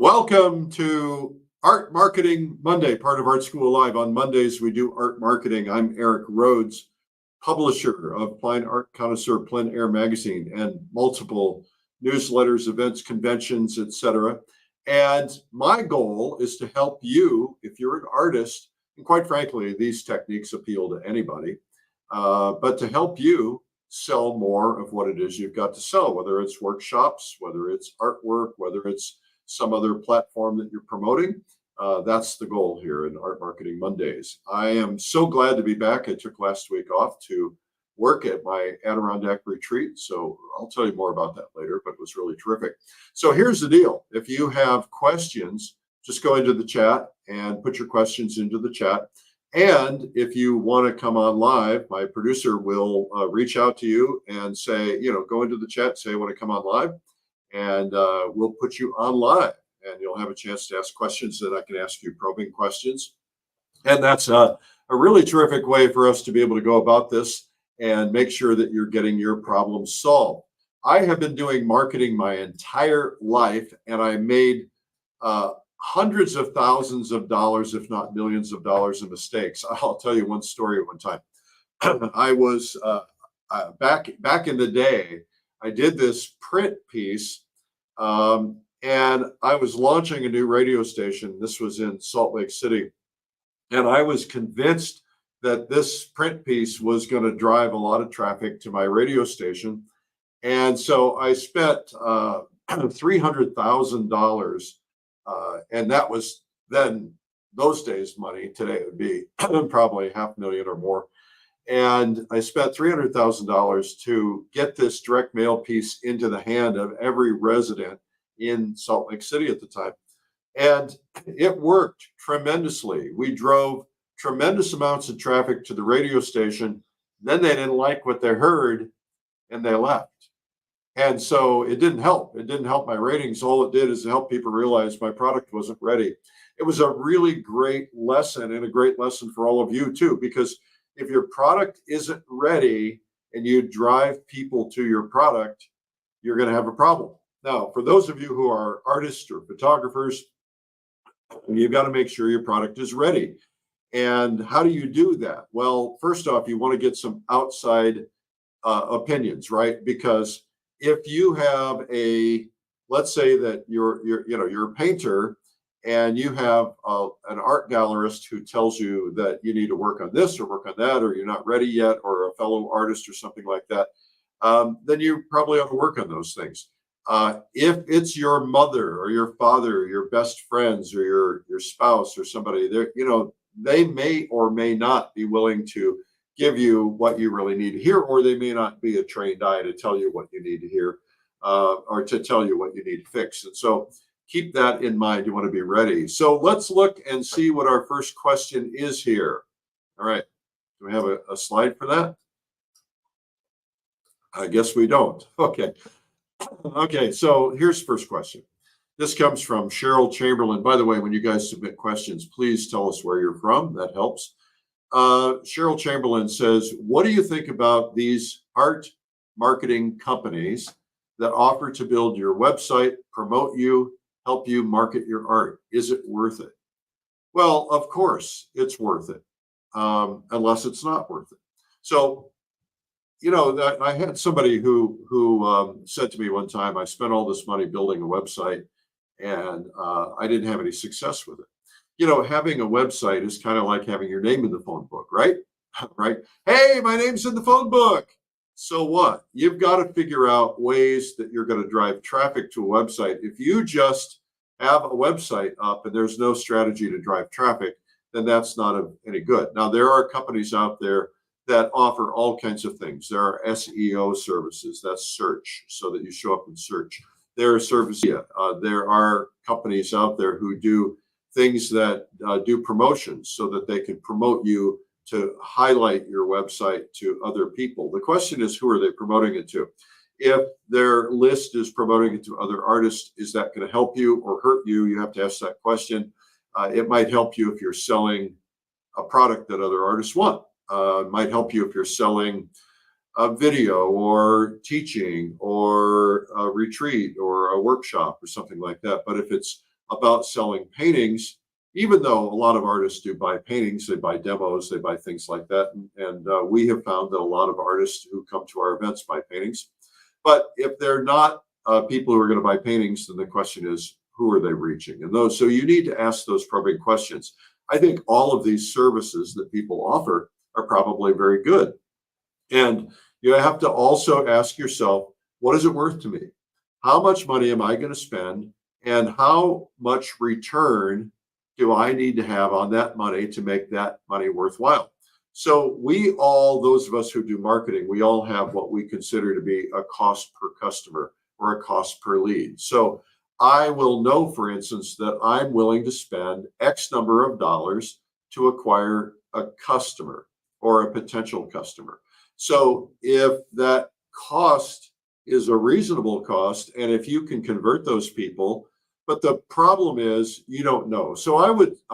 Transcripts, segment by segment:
Welcome to Art Marketing Monday, part of Art School Live. On Mondays, we do art marketing. I'm Eric Rhodes, publisher of Fine Art Connoisseur Plein Air magazine and multiple newsletters, events, conventions, etc. And my goal is to help you, if you're an artist, and quite frankly, these techniques appeal to anybody, but to help you sell more of what it is you've got to sell, whether it's workshops, whether it's artwork, whether it's some other platform that you're promoting. That's the goal here in Art Marketing Mondays. I am so glad to be back. I took last week off to work at my Adirondack retreat, so I'll tell you more about that later, but it was really terrific. So here's the deal. If you have questions, just go into the chat and put your questions into the chat. And if you want to come on live, my producer will reach out to you and say, go into the chat, say I want to come on live, and we'll put you on live, and you'll have a chance to ask questions that I can ask you probing questions. And that's a really terrific way for us to be able to go about this and make sure that you're getting your problems solved. I have been doing marketing my entire life, and I made hundreds of thousands of dollars, if not millions of dollars in mistakes. I'll tell you one story at one time. I was back in the day, I did this print piece, and I was launching a new radio station. This was in Salt Lake City. And I was convinced that this print piece was going to drive a lot of traffic to my radio station. And so I spent $300,000. And that was then those days money. Today it would be probably $500,000 or more. And I spent $300,000 to get this direct mail piece into the hand of every resident in Salt Lake City at the time. And it worked tremendously. We drove tremendous amounts of traffic to the radio station. Then they didn't like what they heard and they left. And so it didn't help. It didn't help my ratings. All it did is help people realize my product wasn't ready. It was a really great lesson, and a great lesson for all of you too, because if your product isn't ready and you drive people to your product, you're going to have a problem. Now, for those of you who are artists or photographers, you've got to make sure your product is ready. And how do you do that? Well, first off, you want to get some outside opinions, right? Because if you have let's say that you're a painter, and you have an art gallerist who tells you that you need to work on this or work on that, or you're not ready yet, or a fellow artist or something like that, then you probably ought to work on those things. If it's your mother or your father, or your best friends, or your spouse or somebody, they may or may not be willing to give you what you really need to hear, or they may not be a trained eye to tell you what you need to hear, or to tell you what you need to fix. And so keep that in mind. You want to be ready. So let's look and see what our first question is here. All right. Do we have a slide for that? I guess we don't. Okay. Okay. So here's the first question. This comes from Cheryl Chamberlain. By the way, when you guys submit questions, please tell us where you're from. That helps. Cheryl Chamberlain says, what do you think about these art marketing companies that offer to build your website, promote you, help you market your art? Is it worth it? Well, of course it's worth it, unless it's not worth it. So, I had somebody who said to me one time, I spent all this money building a website, and I didn't have any success with it. Having a website is kind of like having your name in the phone book, right? Right? Hey, my name's in the phone book. So what? You've got to figure out ways that you're going to drive traffic to a website. If you just have a website up and there's no strategy to drive traffic, then that's not any good. Now, there are companies out there that offer all kinds of things. There are SEO services, that's search, so that you show up in search. There are services. There are companies out there who do things that do promotions so that they can promote you to highlight your website to other people. The question is, who are they promoting it to? If their list is promoting it to other artists, is that going to help you or hurt you? You have to ask that question. It might help you if you're selling a product that other artists want. It might help you if you're selling a video or teaching or a retreat or a workshop or something like that. But if it's about selling paintings, even though a lot of artists do buy paintings, they buy demos, they buy things like that. And we have found that a lot of artists who come to our events buy paintings. But if they're not people who are going to buy paintings, then the question is, who are they reaching? And those, so you need to ask those probing questions. I think all of these services that people offer are probably very good. And you have to also ask yourself, what is it worth to me? How much money am I going to spend? And how much return do I need to have on that money to make that money worthwhile? So we all, those of us who do marketing, we all have what we consider to be a cost per customer or a cost per lead. So I will know, for instance, that I'm willing to spend X number of dollars to acquire a customer or a potential customer. So if that cost is a reasonable cost, and if you can convert those people, but the problem is you don't know. So I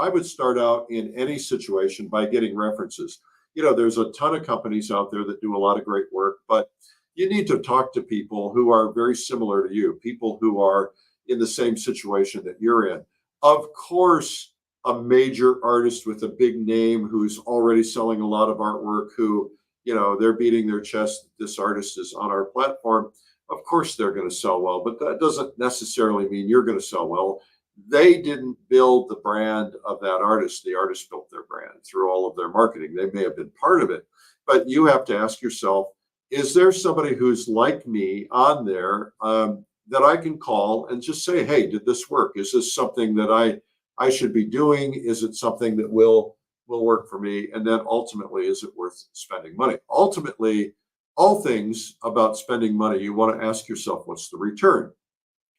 would start out in any situation by getting references. There's a ton of companies out there that do a lot of great work, but you need to talk to people who are very similar to you, people who are in the same situation that you're in. Of course, a major artist with a big name who's already selling a lot of artwork, who, they're beating their chest, this artist is on our platform. Of course, they're going to sell well, but that doesn't necessarily mean you're going to sell well. They didn't build the brand of that artist. The artist built their brand through all of their marketing. They may have been part of it, but you have to ask yourself, is there somebody who's like me on there that I can call and just say, hey, did this work? Is this something that I should be doing? Is it something that will work for me? And then ultimately, is it worth spending money? Ultimately, all things about spending money, you want to ask yourself, what's the return?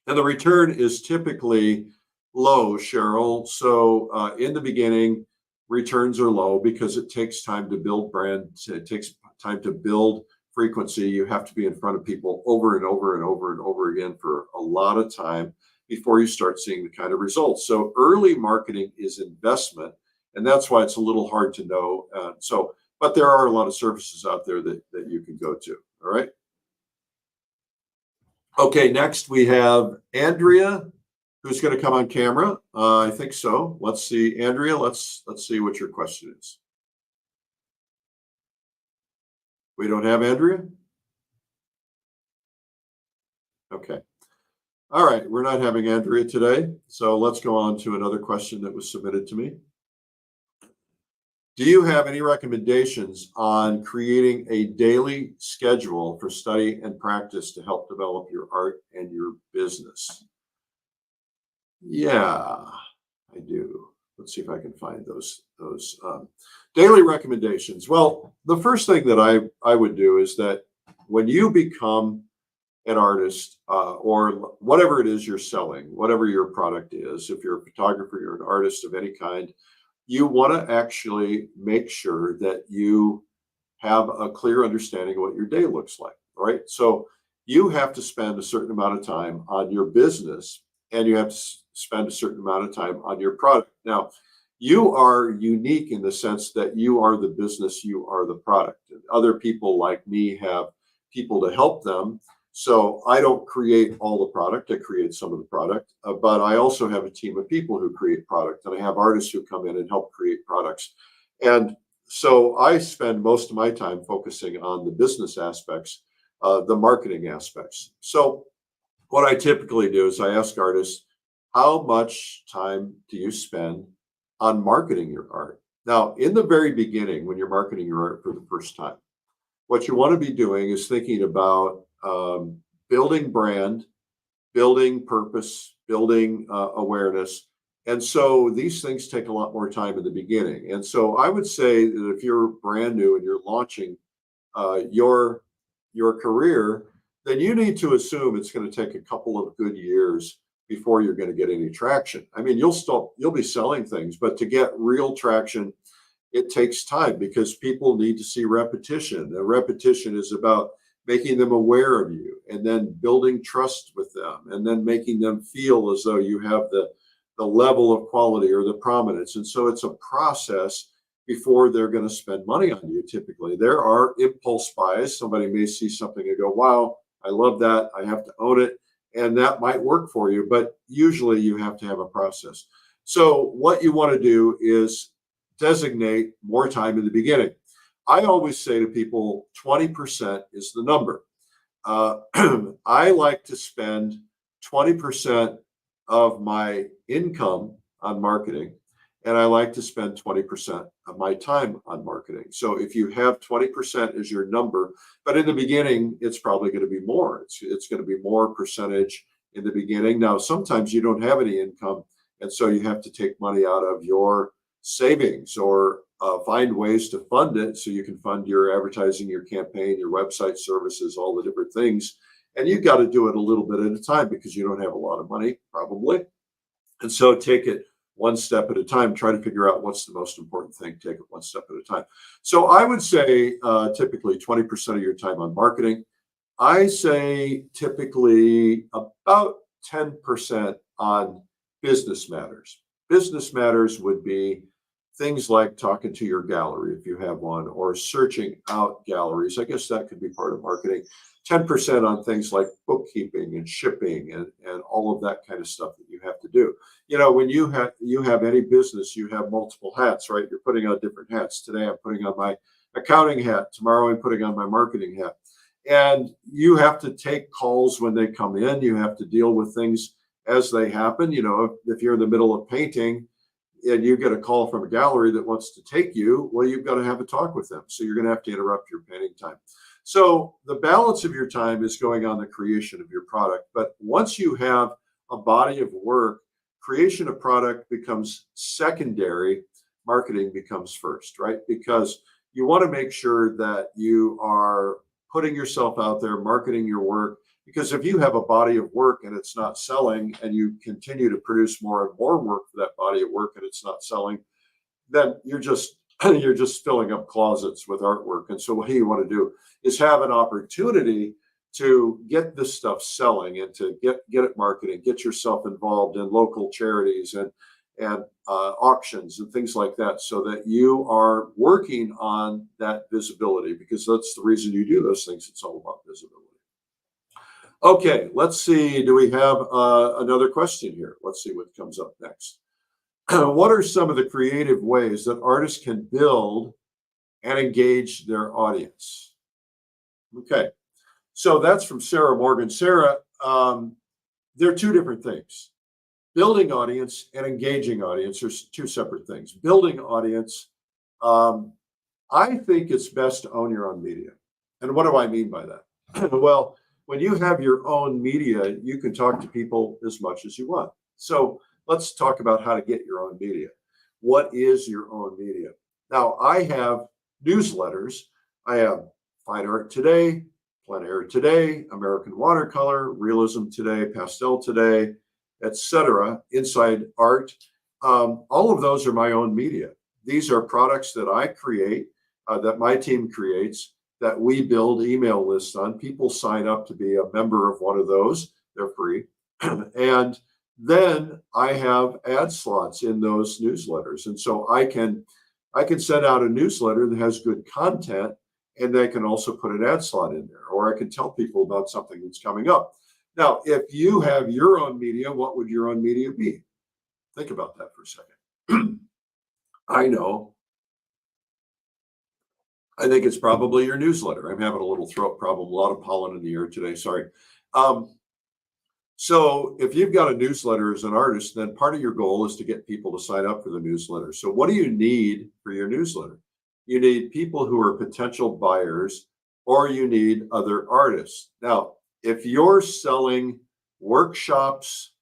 And the return is typically low, Cheryl. So in the beginning, returns are low because it takes time to build brand. It takes time to build frequency. You have to be in front of people over and over and over and over again for a lot of time before you start seeing the kind of results. So early marketing is investment, and that's why it's a little hard to know. But there are a lot of services out there that you can go to. All right. Okay, next we have Andrea, who's going to come on camera. I think so. Let's see, Andrea. Let's see what your question is. We don't have Andrea? Okay. All right, we're not having Andrea today. So let's go on to another question that was submitted to me. Do you have any recommendations on creating a daily schedule for study and practice to help develop your art and your business? Yeah, I do. Let's see if I can find those daily recommendations. Well, the first thing that I would do is that when you become an artist or whatever it is you're selling, whatever your product is, if you're a photographer, you're an artist of any kind, you want to actually make sure that you have a clear understanding of what your day looks like, right? So you have to spend a certain amount of time on your business, and you have to spend a certain amount of time on your product. Now, you are unique in the sense that you are the business, you are the product. And other people like me have people to help them. So I don't create all the product, I create some of the product, but I also have a team of people who create product, and I have artists who come in and help create products. And so I spend most of my time focusing on the business aspects, the marketing aspects. So what I typically do is I ask artists, how much time do you spend on marketing your art? Now, in the very beginning, when you're marketing your art for the first time, what you want to be doing is thinking about building brand, building purpose, building awareness. And so these things take a lot more time in the beginning. And so I would say that if you're brand new and you're launching your career, then you need to assume it's going to take a couple of good years before you're going to get any traction. I mean, you'll be selling things, but to get real traction, it takes time because people need to see repetition. The repetition is about making them aware of you and then building trust with them and then making them feel as though you have the level of quality or the prominence. And so it's a process before they're going to spend money on you. Typically, there are impulse buys. Somebody may see something and go, wow, I love that. I have to own it. and that might work for you, but usually you have to have a process. So what you want to do is designate more time in the beginning. I always say to people, 20% is the number. I like to spend 20% of my income on marketing, and I like to spend 20% of my time on marketing. So if you have 20% as your number, but in the beginning, it's probably going to be more. It's going to be more percentage in the beginning. Now, sometimes you don't have any income, and so you have to take money out of your savings or find ways to fund it so you can fund your advertising, your campaign, your website services, all the different things. And you've got to do it a little bit at a time because you don't have a lot of money, probably. And so take it one step at a time. Try to figure out what's the most important thing. Take it one step at a time. So I would say typically 20% of your time on marketing. I say typically about 10% on business matters. Business matters would be things like talking to your gallery if you have one, or searching out galleries. I guess that could be part of marketing. 10% on things like bookkeeping and shipping and all of that kind of stuff that you have to do. You know, when you have any business, you have multiple hats, right? You're putting on different hats. Today I'm putting on my accounting hat. Tomorrow I'm putting on my marketing hat. And you have to take calls when they come in. You have to deal with things as they happen. You know, if you're in the middle of painting and you get a call from a gallery that wants to take you, well, you've got to have a talk with them. So you're going to have to interrupt your painting time. So the balance of your time is going on the creation of your product. But once you have a body of work, creation of product becomes secondary, marketing becomes first, right? Because you want to make sure that you are putting yourself out there, marketing your work. Because if you have a body of work and it's not selling, and you continue to produce more and more work for that body of work and it's not selling, then you're just filling up closets with artwork. And so what you want to do is have an opportunity to get this stuff selling and to get it marketing, get yourself involved in local charities and auctions and things like that, so that you are working on that visibility, because that's the reason you do those things. It's all about visibility. Okay, let's see. Do we have another question here? Let's see what comes up next. What are some of the creative ways that artists can build and engage their audience? Okay, so that's from Sarah Morgan. Sarah, they're two different things. Building audience and engaging audience are two separate things. Building audience, I think it's best to own your own media. And what do I mean by that? Well, when you have your own media, you can talk to people as much as you want. So let's talk about how to get your own media. What is your own media? Now, I have newsletters. I have Fine Art Today, Plein Air Today, American Watercolor, Realism Today, Pastel Today, etc. Inside Art. All of those are my own media. These are products that I create, that my team creates, that we build email lists on. People sign up to be a member of one of those. They're free. And then I have ad slots in those newsletters. And so I can send out a newsletter that has good content, and they can also put an ad slot in there, or I can tell people about something that's coming up. Now, if you have your own media, what would your own media be? Think about that for a second. I know. I think it's probably your newsletter. I'm having a little throat problem, a lot of pollen in the air today. Sorry. So if you've got a newsletter as an artist, then part of your goal is to get people to sign up for the newsletter. So what do you need for your newsletter? You need people who are potential buyers, or you need other artists. Now, if you're selling workshops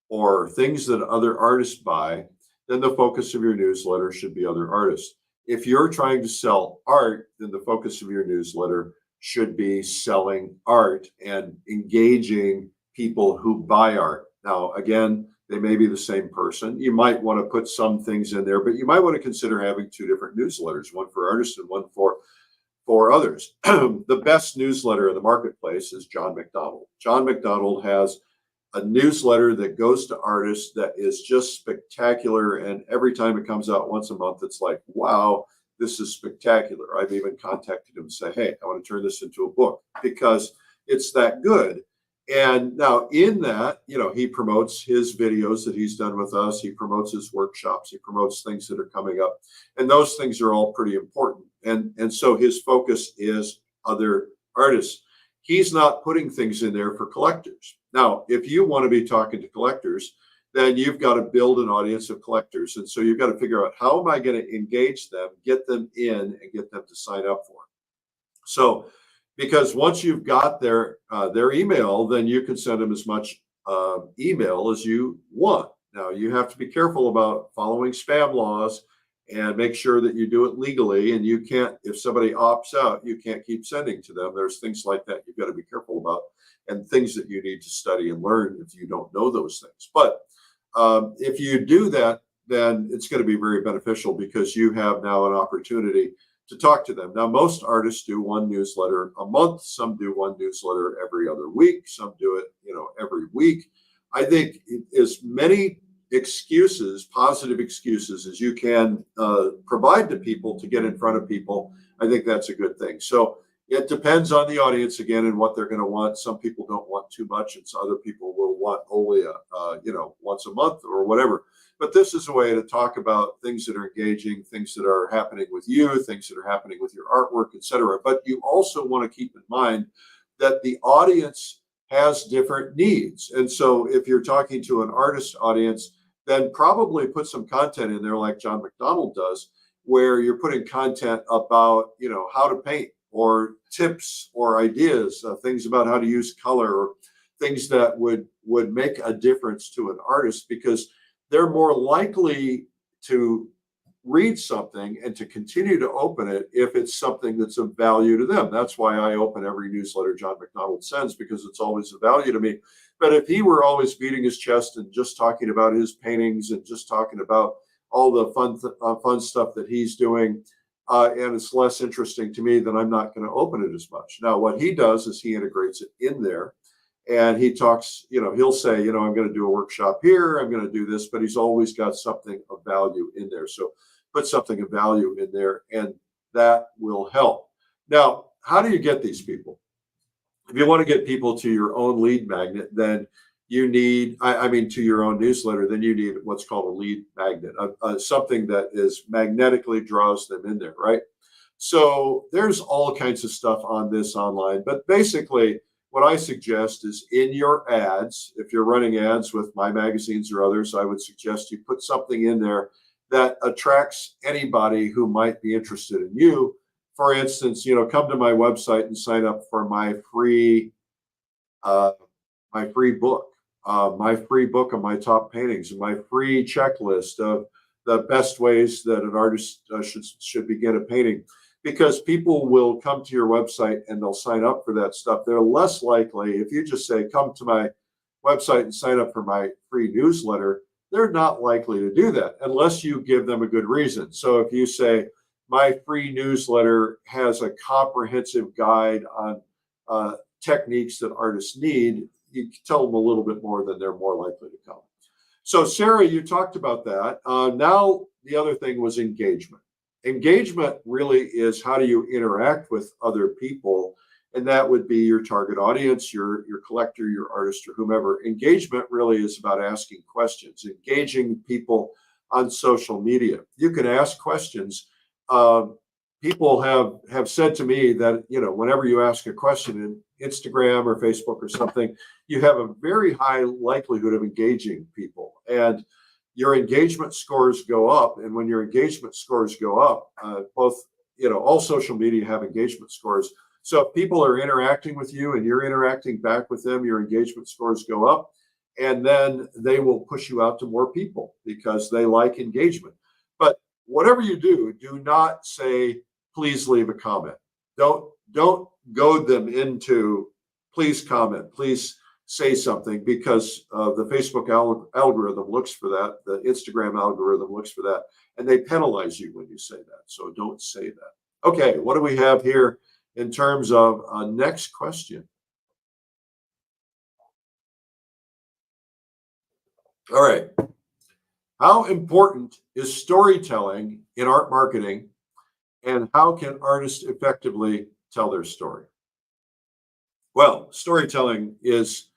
or things that other artists buy, then the focus of your newsletter should be other artists. If you're trying to sell art, then the focus of your newsletter should be selling art and engaging people who buy art. Now, again, they may be the same person. You might want to put some things in there, but you might want to consider having two different newsletters, one for artists and one for others. The best newsletter in the marketplace is John McDonald. John McDonald has a newsletter that goes to artists that is just spectacular. And every time it comes out once a month, it's like, wow, this is spectacular. I've even contacted him and say, hey, I want to turn this into a book, because it's that good. And now in that, he promotes his videos that he's done with us. He promotes his workshops. He promotes things that are coming up. And those things are all pretty important. And so his focus is other artists. He's not putting things in there for collectors. Now, if you want to be talking to collectors, then you've got to build an audience of collectors. And so you've got to figure out, how am I going to engage them, get them in, and get them to sign up for it. So, because once you've got their email, then you can send them as much email as you want. Now, you have to be careful about following spam laws and make sure that you do it legally. And you can't, if somebody opts out, you can't keep sending to them. There's things like that you've got to be careful about, and things that you need to study and learn if you don't know those things. But if you do that, then it's going to be very beneficial, because you have now an opportunity to talk to them. Now, most artists do one newsletter a month. Some do one newsletter every other week. Some do it, every week. I think as many excuses, positive excuses, as you can provide to people to get in front of people, I think that's a good thing. So it depends on the audience again and what they're going to want. Some people don't want too much, and some other people will want only once a month or whatever. But this is a way to talk about things that are engaging, things that are happening with you, things that are happening with your artwork, etc. But you also want to keep in mind that the audience has different needs. And so if you're talking to an artist audience, then probably put some content in there like 𝗔𝗿𝗏 does, where you're putting content about, how to paint, or tips or ideas, things about how to use color, or things that would make a difference to an artist, because they're more likely to read something and to continue to open it if it's something that's of value to them. That's why I open every newsletter 𝗔𝗿𝗏 sends, because it's always of value to me. But if he were always beating his chest and just talking about his paintings and just talking about all the fun stuff that he's doing, and it's less interesting to me, then I'm not going to open it as much. Now, what he does is he integrates it in there. And he talks, he'll say, I'm going to do a workshop here, I'm going to do this, but he's always got something of value in there. So put something of value in there, and that will help. Now, how do you get these people? If you want to get people to your own lead magnet, then you need, to your own newsletter, then you need what's called a lead magnet, something that is magnetically draws them in there, right? So there's all kinds of stuff on this online, but basically, what I suggest is, in your ads, if you're running ads with my magazines or others, I would suggest you put something in there that attracts anybody who might be interested in you. For instance, come to my website and sign up for my free book, my free book of my top paintings, and my free checklist of the best ways that an artist should begin a painting. Because people will come to your website and they'll sign up for that stuff. They're less likely, if you just say, come to my website and sign up for my free newsletter, they're not likely to do that unless you give them a good reason. So if you say, my free newsletter has a comprehensive guide on techniques that artists need, you tell them a little bit more, then they're more likely to come. So Sarah, you talked about that. Now, the other thing was engagement. Engagement really is, how do you interact with other people? And that would be your target audience, your collector, your artist, or whomever. Engagement really is about asking questions, engaging people on social media. You can ask questions. People have said to me that, whenever you ask a question in Instagram or Facebook or something, you have a very high likelihood of engaging people. And your engagement scores go up. And when your engagement scores go up, all social media have engagement scores. So if people are interacting with you and you're interacting back with them, your engagement scores go up. And then they will push you out to more people because they like engagement. But whatever you do, do not say, please leave a comment. Don't goad them into, please comment, please say something, because the Facebook algorithm looks for that, the Instagram algorithm looks for that, and they penalize you when you say that. So don't say that. Okay, what do we have here in terms of next question? All right. How important is storytelling in art marketing, and how can artists effectively tell their story? Well, storytelling is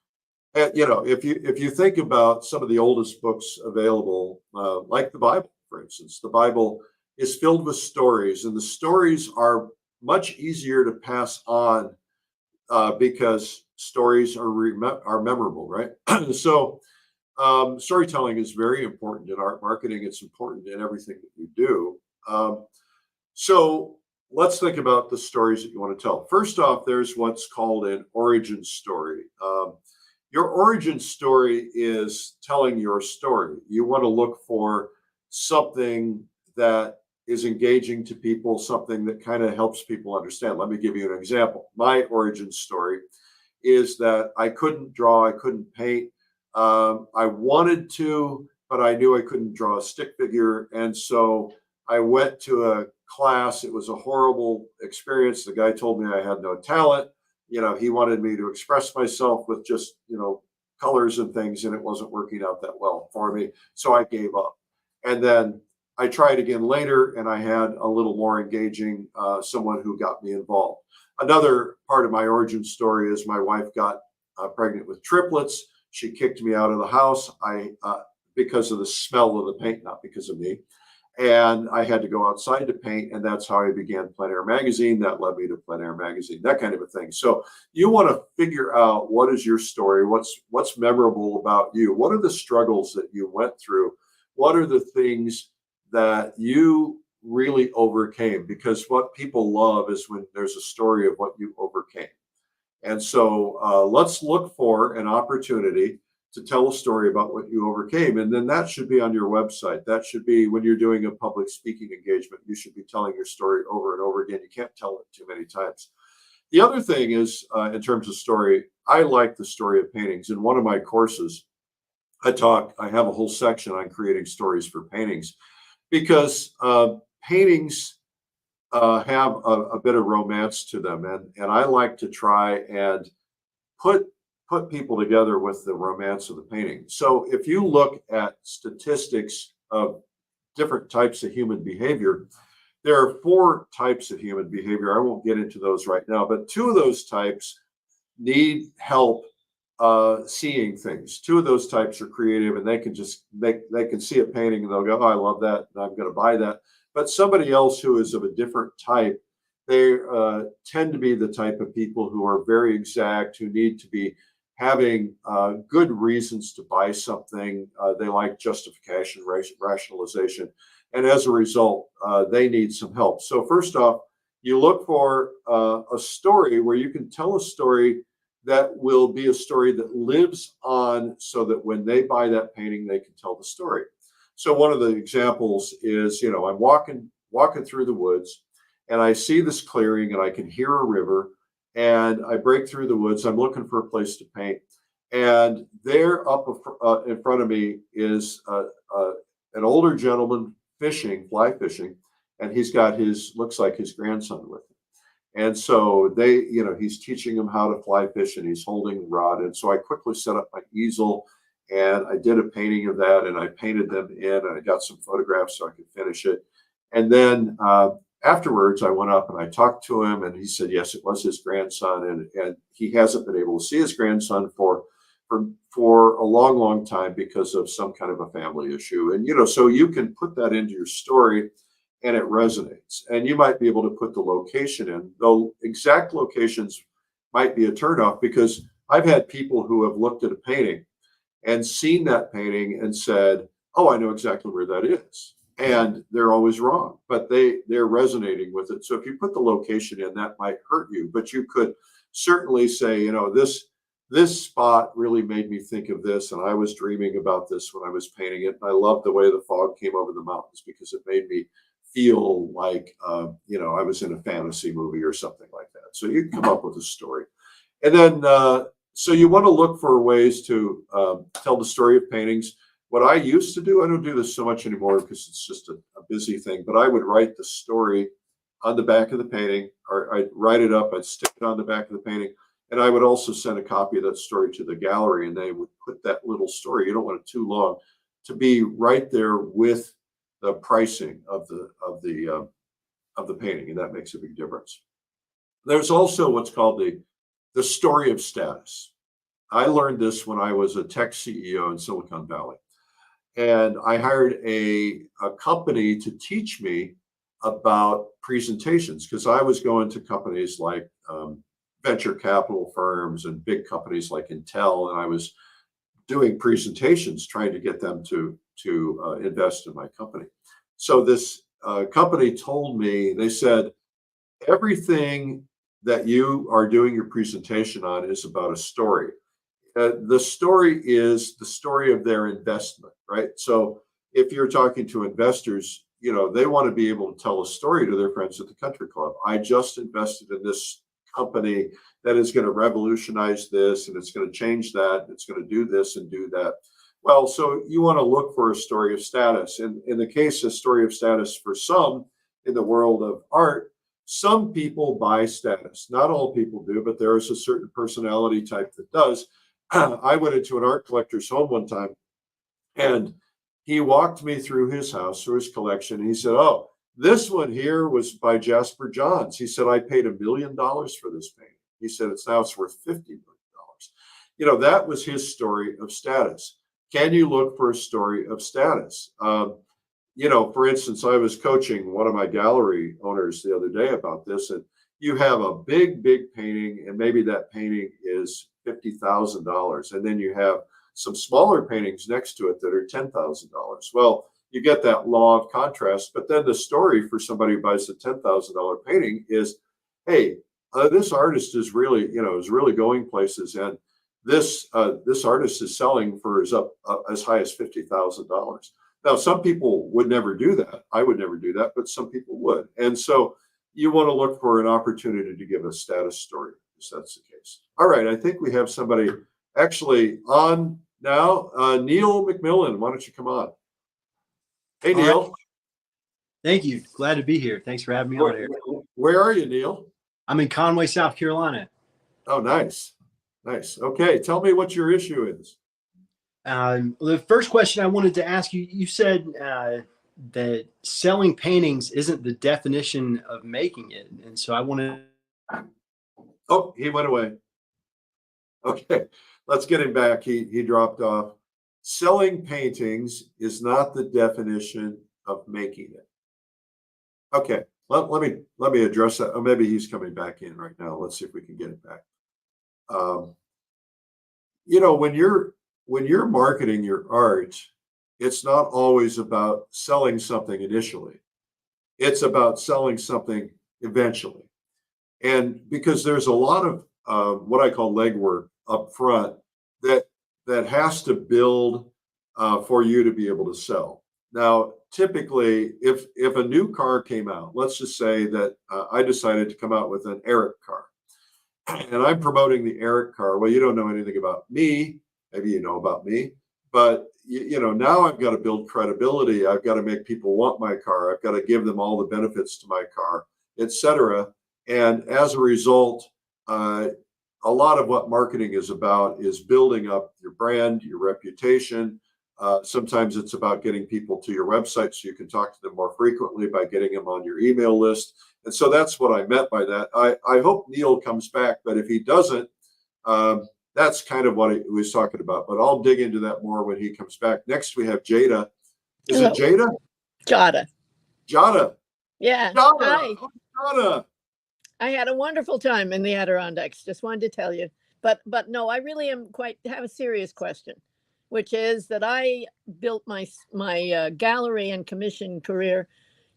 And, if you think about some of the oldest books available, like the Bible, for instance, the Bible is filled with stories, and the stories are much easier to pass on because stories are memorable, right? So storytelling is very important in art marketing. It's important in everything that you do. So let's think about the stories that you want to tell. First off, there's what's called an origin story. Your origin story is telling your story. You want to look for something that is engaging to people, something that kind of helps people understand. Let me give you an example. My origin story is that I couldn't draw, I couldn't paint. I wanted to, but I knew I couldn't draw a stick figure. And so I went to a class. It was a horrible experience. The guy told me I had no talent. He wanted me to express myself with just, colors and things, and it wasn't working out that well for me. So I gave up. And then I tried again later, and I had a little more engaging someone who got me involved. Another part of my origin story is my wife got pregnant with triplets. She kicked me out of the house. Because of the smell of the paint, not because of me. And I had to go outside to paint, and that's how I began Plein Air Magazine. That led me to Plein Air Magazine, that kind of a thing. So you want to figure out, what is your story? What's memorable about you? What are the struggles that you went through? What are the things that you really overcame? Because what people love is when there's a story of what you overcame. And so let's look for an opportunity to tell a story about what you overcame. And then that should be on your website. That should be when you're doing a public speaking engagement. You should be telling your story over and over again. You can't tell it too many times. The other thing is, in terms of story, I like the story of paintings. In one of my courses, I have a whole section on creating stories for paintings, because paintings have a bit of romance to them. And I like to try and put people together with the romance of the painting. So if you look at statistics of different types of human behavior, there are 4 types of human behavior. I won't get into those right now, but 2 of those types need help seeing things. 2 of those types are creative, and they can see a painting and they'll go, oh, I love that, and I'm going to buy that. But somebody else who is of a different type, they tend to be the type of people who are very exact, who need to be having good reasons to buy something. They like justification, rationalization. And as a result, they need some help. So first off, you look for a story where you can tell a story that will be a story that lives on, so that when they buy that painting, they can tell the story. So one of the examples is, I'm walking through the woods, and I see this clearing, and I can hear a river, and I break through the woods. I'm looking for a place to paint, and there up in front of me is an older gentleman fly fishing, and he's got looks like his grandson with him. And so he's teaching him how to fly fish, and he's holding the rod. And so I quickly set up my easel, and I did a painting of that, and I painted them in, and I got some photographs so I could finish it. And then afterwards, I went up and I talked to him, and he said, yes, it was his grandson. And he hasn't been able to see his grandson for a long, long time because of some kind of a family issue. And, so you can put that into your story, and it resonates. And you might be able to put the location in, though exact locations might be a turnoff, because I've had people who have looked at a painting and seen that painting and said, oh, I know exactly where that is. And they're always wrong, but they're resonating with it. So if you put the location in, that might hurt you, but you could certainly say, this spot really made me think of this, and I was dreaming about this when I was painting it. And I love the way the fog came over the mountains, because it made me feel like, I was in a fantasy movie or something like that. So you can come up with a story. And then, so you want to look for ways to tell the story of paintings. What I used to do, I don't do this so much anymore because it's just a busy thing, but I would write the story on the back of the painting, or I'd write it up, I'd stick it on the back of the painting, and I would also send a copy of that story to the gallery, and they would put that little story, you don't want it too long, to be right there with the pricing of the painting, and that makes a big difference. There's also what's called the story of status. I learned this when I was a tech CEO in Silicon Valley. And I hired a company to teach me about presentations because I was going to companies like venture capital firms and big companies like Intel, and I was doing presentations trying to get them to invest in my company. So this company told me, they said, everything that you are doing your presentation on is about a story. The story is the story of their investment, right? So if you're talking to investors, you know, they want to be able to tell a story to their friends at the country club. I just invested in this company that is going to revolutionize this, and it's going to change that, and it's going to do this and do that. Well, so you want to look for a story of status. And in the case of story of status for some in the world of art, some people buy status. Not all people do, but there is a certain personality type that does. I went into an art collector's home one time, and he walked me through his house, through his collection. And he said, "Oh, this one here was by Jasper Johns." He said, "I paid $1 million for this painting." He said, it's worth $50 million. You know, that was his story of status. Can you look for a story of status? You know, for instance, I was coaching one of my gallery owners the other day about this, and you have a big painting, and maybe that painting is $50,000, and then you have some smaller paintings next to it that are $10,000. Well, you get that law of contrast, but then the story for somebody who buys a $10,000 painting is, hey, this artist is really, you know, is really going places, and this artist is selling for as high as $50,000. Now, some people would never do that. I would never do that, but some people would. And so you want to look for an opportunity to give a status story, if that's the case. All right, I think we have somebody actually on now. Neil McMillan, why don't you come on? Hey, All Neil. right. Thank you. Glad to be here. Thanks for having me on here. Where are you, Neil? I'm in Conway, South Carolina. Oh, nice. Nice. Okay, tell me what your issue is. The first question I wanted to ask you, you said that selling paintings isn't the definition of making it. And so I wanted. Oh, he went away. Okay, let's get him back. He dropped off. Selling paintings is not the definition of making it. Okay, let me address that. Oh, maybe he's coming back in right now. Let's see if we can get it back. You know, when you're marketing your art, it's not always about selling something initially. It's about selling something eventually. And because there's a lot of what I call legwork up front that has to build for you to be able to sell. Now, typically, if a new car came out, let's just say that I decided to come out with an Eric car, and I'm promoting the Eric car. Well, you don't know anything about me. Maybe you know about me, but you know, now I've got to build credibility. I've got to make people want my car. I've got to give them all the benefits to my car, etc. And as a result, a lot of what marketing is about is building up your brand, your reputation. Sometimes it's about getting people to your website so you can talk to them more frequently by getting them on your email list. And so that's what I meant by that. I hope Neil comes back, but if he doesn't, that's kind of what he was talking about. But I'll dig into that more when he comes back. Next, we have Jada. Is Hello. it Jada? Jada. Jada. Yeah. Jada. Hi. Oh, Jada. I had a wonderful time in the Adirondacks. Just wanted to tell you. But no, I really have a serious question, which is that I built my gallery and commission career,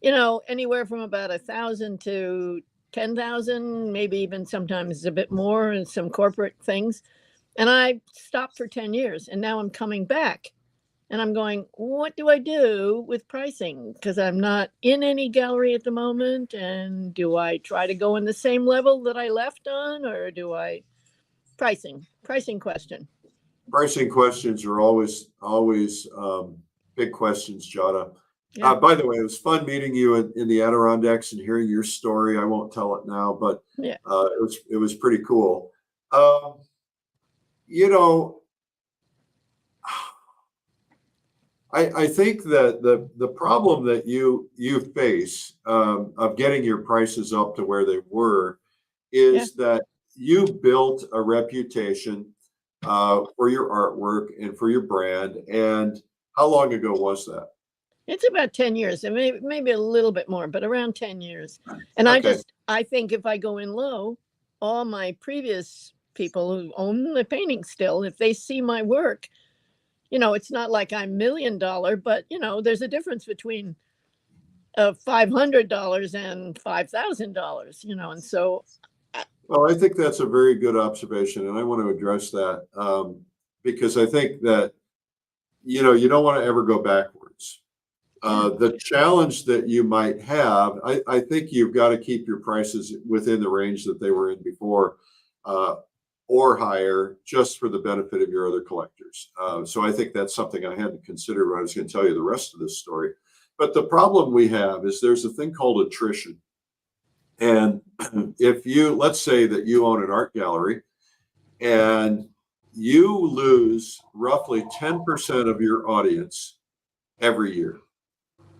you know, anywhere from about 1,000 to 10,000, maybe even sometimes a bit more in some corporate things. And I stopped for 10 years, and now I'm coming back. And I'm going, what do I do with pricing? Because I'm not in any gallery at the moment. And do I try to go in the same level that I left on, or do I pricing question? Pricing questions are always big questions, Jada. Yeah. By the way, it was fun meeting you in the Adirondacks and hearing your story. I won't tell it now, but Yeah. It was pretty cool. You know, I think that the problem that you face of getting your prices up to where they were is that you built a reputation for your artwork and for your brand. And how long ago was that? It's about 10 years, and maybe a little bit more, but around 10 years. And Okay. I think if I go in low, all my previous people who own the painting still, if they see my work, it's not like I'm $1 million, but there's a difference between $500 and $5,000, and so. Well, I think that's a very good observation, and I want to address that because I think that, you don't want to ever go backwards. The challenge that you might have, I think you've got to keep your prices within the range that they were in before, or higher, just for the benefit of your other collectors. So I think that's something I had to consider when I was going to tell you the rest of this story. But the problem we have is there's a thing called attrition. And if let's say that you own an art gallery and you lose roughly 10% of your audience every year.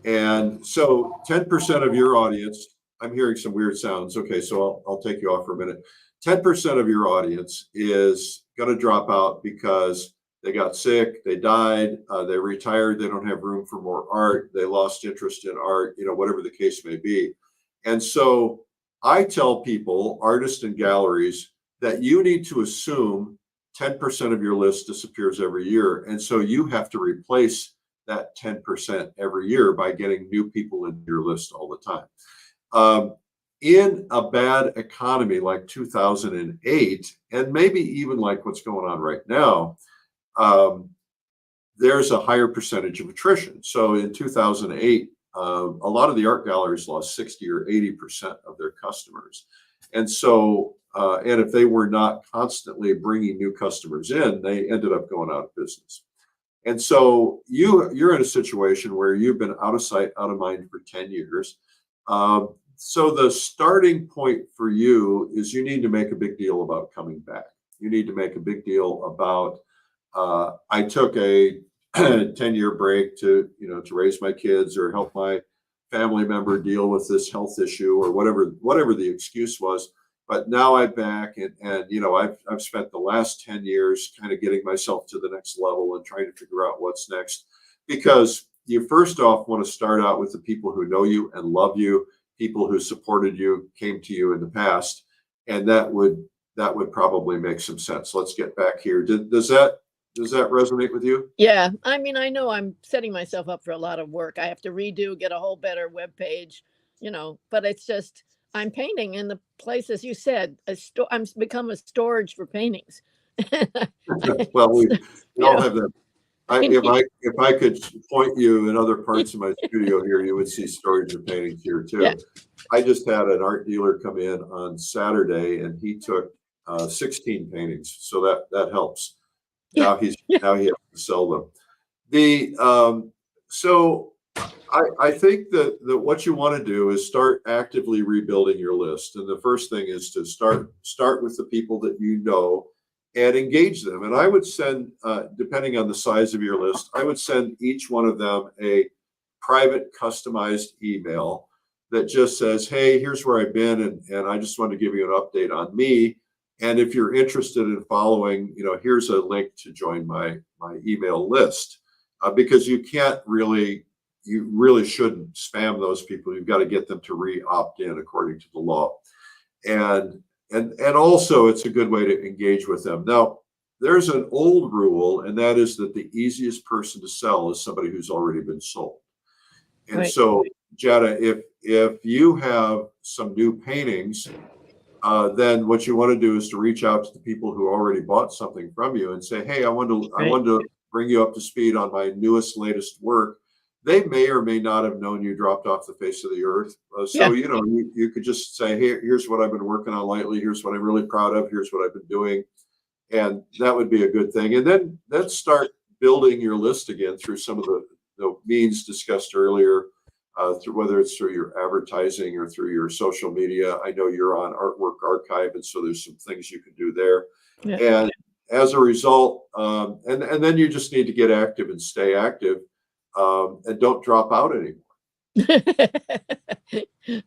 And so 10% of your audience, I'm hearing some weird sounds. Okay, so I'll take you off for a minute. 10% of your audience is going to drop out because they got sick, they died, they retired, they don't have room for more art, they lost interest in art, whatever the case may be. And so I tell people, artists and galleries, that you need to assume 10% of your list disappears every year. And so you have to replace that 10% every year by getting new people into your list all the time. In a bad economy like 2008, and maybe even like what's going on right now, there's a higher percentage of attrition. So in 2008, a lot of the art galleries lost 60 or 80% of their customers. And so, and if they were not constantly bringing new customers in, they ended up going out of business. And so you're in a situation where you've been out of sight, out of mind for 10 years. So the starting point for you is you need to make a big deal about coming back. You need to make a big deal about, I took a 10-year break to raise my kids or help my family member deal with this health issue or whatever the excuse was. But now I'm back and I've spent the last 10 years kind of getting myself to the next level and trying to figure out what's next. Because you first off want to start out with the people who know you and love you, people who supported you, came to you in the past, and that would probably make some sense. Let's get back here. Does that resonate with you? Yeah, I mean, I know I'm setting myself up for a lot of work. I have to redo, get a whole better web page, but it's just, I'm painting in the places you said, I'm become a storage for paintings. Well, we all have that. If I could point you in other parts of my studio here, you would see storage of paintings here too. Yeah. I just had an art dealer come in on Saturday and he took 16 paintings. So that helps. Now he has to sell them. So I think that what you want to do is start actively rebuilding your list. And the first thing is to start with the people that you know and engage them. And I would send, depending on the size of your list, I would send each one of them a private customized email that just says, hey, here's where I've been. And I just want to give you an update on me. And if you're interested in following, here's a link to join my email list, because you really shouldn't spam those people. You've got to get them to re-opt in according to the law. And also it's a good way to engage with them. Now, there's an old rule, and that is that the easiest person to sell is somebody who's already been sold. And Right. So, Jetta, if you have some new paintings, then what you want to do is to reach out to the people who already bought something from you and say, hey, I want to bring you up to speed on my latest work. They may or may not have known you dropped off the face of the earth. You could just say, hey, here's what I've been working on lately. Here's what I'm really proud of. Here's what I've been doing. And that would be a good thing. And then start building your list again through some of the means discussed earlier, through whether it's through your advertising or through your social media. I know you're on Artwork Archive, and so there's some things you can do there. Yeah. And as a result, and then you just need to get active and stay active, and don't drop out anymore.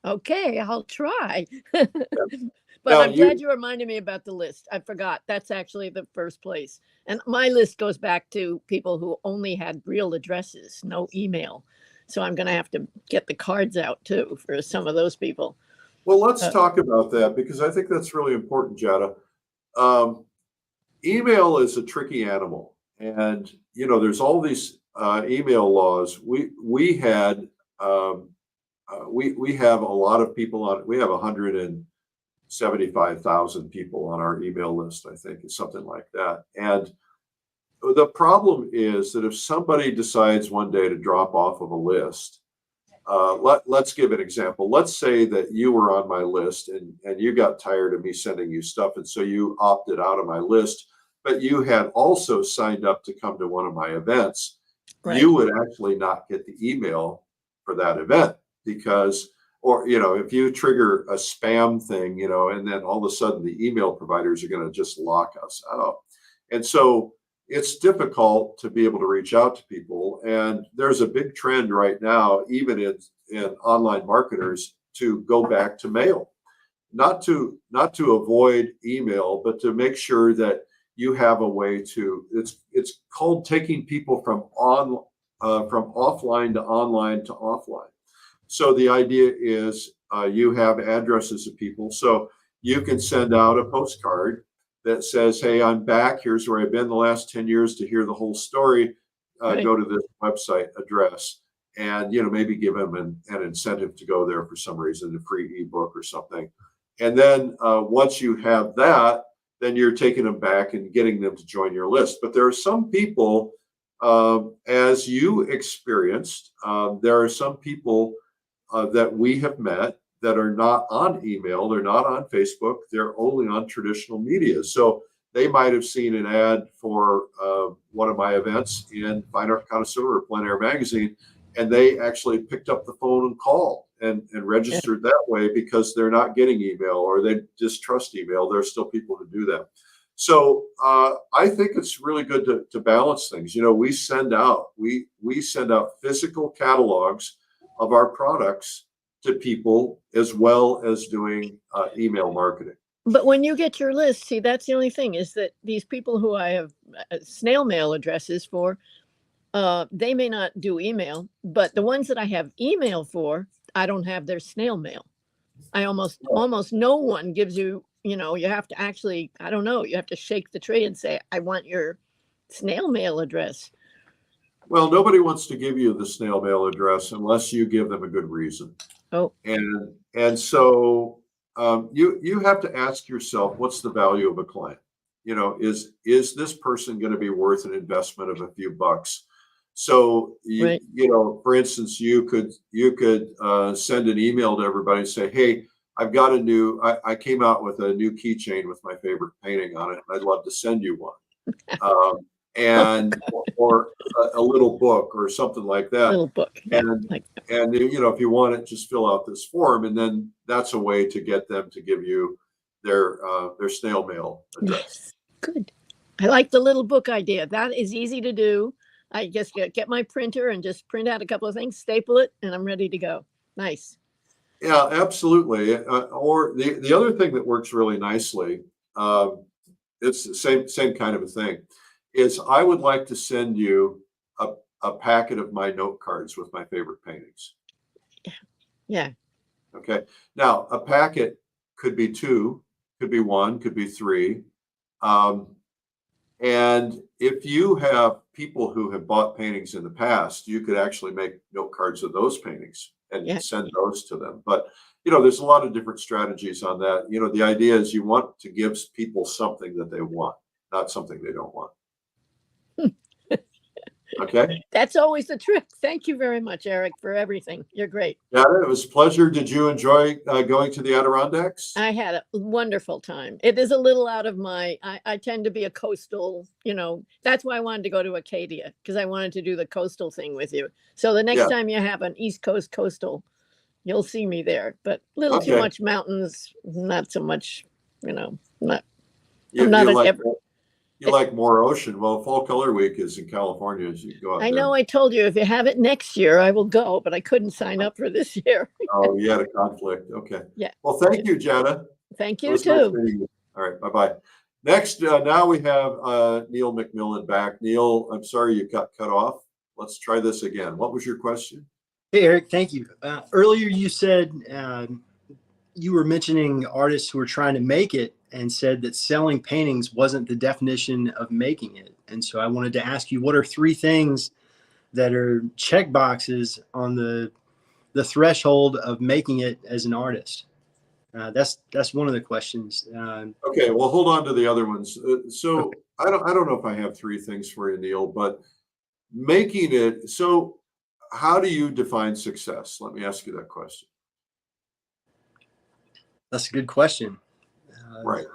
Okay, I'll try. But Now, I'm glad you reminded me about the list. I forgot. That's actually the first place. And my list goes back to people who only had real addresses, no email. So I'm going to have to get the cards out too for some of those people. Well, let's talk about that because I think that's really important, Jada. Email is a tricky animal, and there's all these email laws. We have a lot of people on. We have 175,000 people on our email list. I think it's something like that. And the problem is that if somebody decides one day to drop off of a list, let's give an example. Let's say that you were on my list and you got tired of me sending you stuff, and so you opted out of my list, but you had also signed up to come to one of my events. Right. You would actually not get the email for that event because, or if you trigger a spam thing, and then all of a sudden the email providers are going to just lock us out. And so it's difficult to be able to reach out to people. And there's a big trend right now, even in online marketers, to go back to mail, not to avoid email, but to make sure that you have a way to, it's called taking people from offline to online to offline. So the idea is you have addresses of people. So you can send out a postcard that says, hey, I'm back. Here's where I've been the last 10 years to hear the whole story. Right. Go to this website address and, maybe give them an incentive to go there for some reason, a free ebook or something. And then once you have that, then you're taking them back and getting them to join your list. But there are some people, as you experienced, there are some people that we have met that are not on email, they're not on Facebook, they're only on traditional media. So they might have seen an ad for one of my events in Fine Art Connoisseur or Plein Air magazine, and they actually picked up the phone and called and registered that way because they're not getting email or they distrust email. There are still people who do that. So I think it's really good to balance things. We send out physical catalogs of our products to people as well as doing email marketing. But when you get your list, see, that's the only thing is that these people who I have snail mail addresses for, they may not do email, but the ones that I have email for, I don't have their snail mail. I almost no one gives you, you have to actually, I don't know, you have to shake the tree and say, I want your snail mail address. Well, nobody wants to give you the snail mail address unless you give them a good reason. Oh, and so you have to ask yourself, what's the value of a client? Is this person going to be worth an investment of a few bucks? So right. For instance, you could send an email to everybody and say, hey, I've got I came out with a new keychain with my favorite painting on it. I'd love to send you one. And or a little book or something like that. Little book. And if you want it, just fill out this form, and then that's a way to get them to give you their snail mail address. Yes, good. I like the little book idea. That is easy to do. I just get my printer and just print out a couple of things, staple it, and I'm ready to go. Nice. Yeah, absolutely. Or the other thing that works really nicely, it's the same kind of a thing, is I would like to send you a packet of my note cards with my favorite paintings. Yeah. Okay. Now, a packet could be 2, could be 1, could be 3. And if you have people who have bought paintings in the past, you could actually make note cards of those paintings and send those to them. But, there's a lot of different strategies on that. The idea is you want to give people something that they want, not something they don't want. Okay. That's always the trick. Thank you very much, Eric, for everything. You're great. Yeah, it was a pleasure. Did you enjoy going to the Adirondacks? I had a wonderful time. It is a little out of I tend to be a coastal, that's why I wanted to go to Acadia, because I wanted to do the coastal thing with you. So the next time you have an East Coast coastal, you'll see me there, but little too much mountains, not so much, You like more ocean. Well, Fall Color Week is in California. As you go out I know. I told you if you have it next year, I will go, but I couldn't sign up for this year. Oh, you had a conflict. Okay. Yeah. Well, thank you, Jada. Thank It you was nice too. meeting you. All right, bye-bye. Next, now we have Neil McMillan back. Neil, I'm sorry you got cut off. Let's try this again. What was your question? Hey, Eric, thank you. Earlier, you said you were mentioning artists who were trying to make it and said that selling paintings wasn't the definition of making it. And so I wanted to ask you, what are 3 things that are check boxes on the threshold of making it as an artist? That's one of the questions. Okay, well, hold on to the other ones. So I don't know if I have 3 things for you, Neil, but making it. So how do you define success? Let me ask you that question. That's a good question. Right.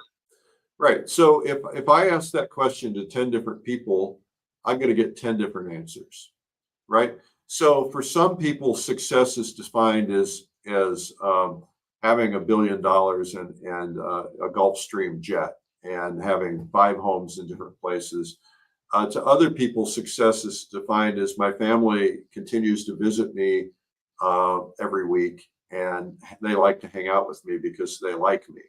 Right. So if I ask that question to 10 different people, I'm going to get 10 different answers. Right. So for some people, success is defined as having $1 billion and a Gulfstream jet and having 5 homes in different places. To other people, success is defined as my family continues to visit me every week, and they like to hang out with me because they like me.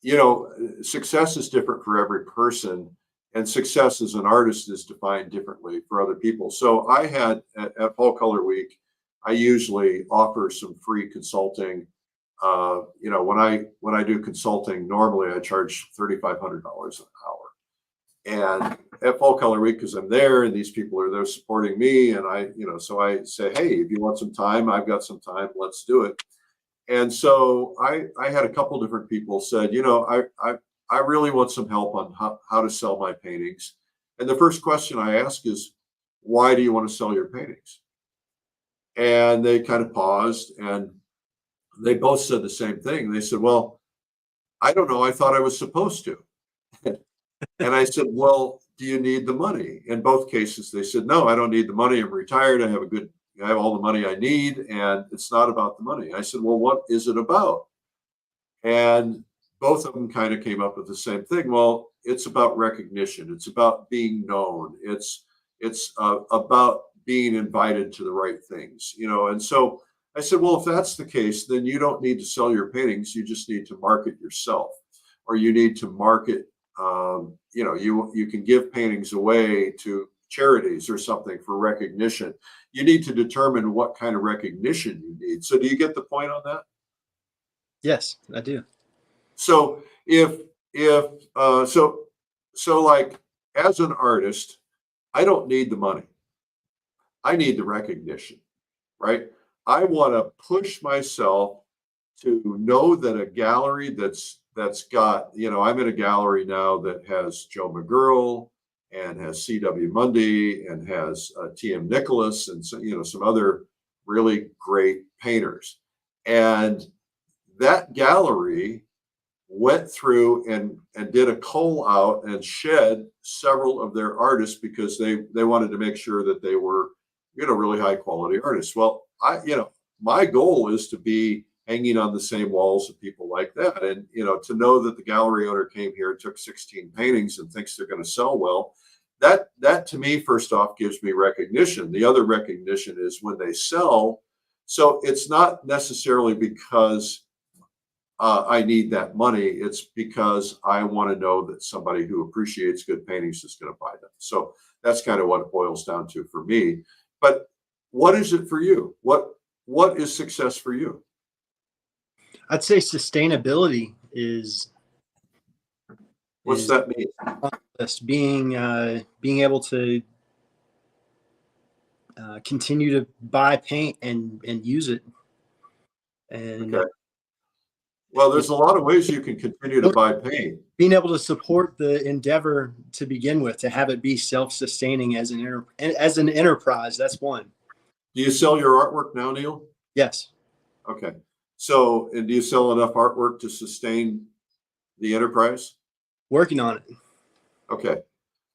You know, success is different for every person, and success as an artist is defined differently for other people. So I had at Fall Color Week, I usually offer some free consulting. You know, when I do consulting, normally I charge $3,500 an hour. And at Fall Color Week, because I'm there and these people are there supporting me, and so I say, hey, if you want some time, I've got some time, let's do it. And so I had a couple different people said, I really want some help on how to sell my paintings. And the first question I ask is, why do you want to sell your paintings? And they kind of paused, and they both said the same thing. They said, well, I don't know. I thought I was supposed to. And I said, well, do you need the money? In both cases, they said, no, I don't need the money. I'm retired. I have all the money I need, and it's not about the money. I said, well, what is it about? And both of them kind of came up with the same thing. Well, it's about recognition. It's about being known. It's about being invited to the right things, And so I said, well, if that's the case, then you don't need to sell your paintings. You just need to market yourself, or you need to market. You can give paintings away to charities or something for recognition. You need to determine what kind of recognition you need. So do you get the point on that? Yes, I do. So so like as an artist, I don't need the money. I need the recognition, right? I want to push myself to know that a gallery that's got, I'm in a gallery now that has Joe McGirl and has C.W. Mundy and has T.M. Nicholas and some other really great painters. And that gallery went through and did a cull out and shed several of their artists because they wanted to make sure that they were, really high quality artists. Well, my goal is to be hanging on the same walls of people like that. And, to know that the gallery owner came here, took 16 paintings and thinks they're going to sell well, that to me, first off, gives me recognition. The other recognition is when they sell. So it's not necessarily because I need that money. It's because I want to know that somebody who appreciates good paintings is going to buy them. So that's kind of what it boils down to for me. But what is it for you? What is success for you? I'd say sustainability is. What's that mean? Being able to continue to buy paint and use it. And okay. Well, there's a lot of ways you can continue to buy paint. Being able to support the endeavor to begin with, to have it be self-sustaining as an enterprise. That's one. Do you sell your artwork now, Neil? Yes. Okay. So, and do you sell enough artwork to sustain the enterprise? Working on it. Okay.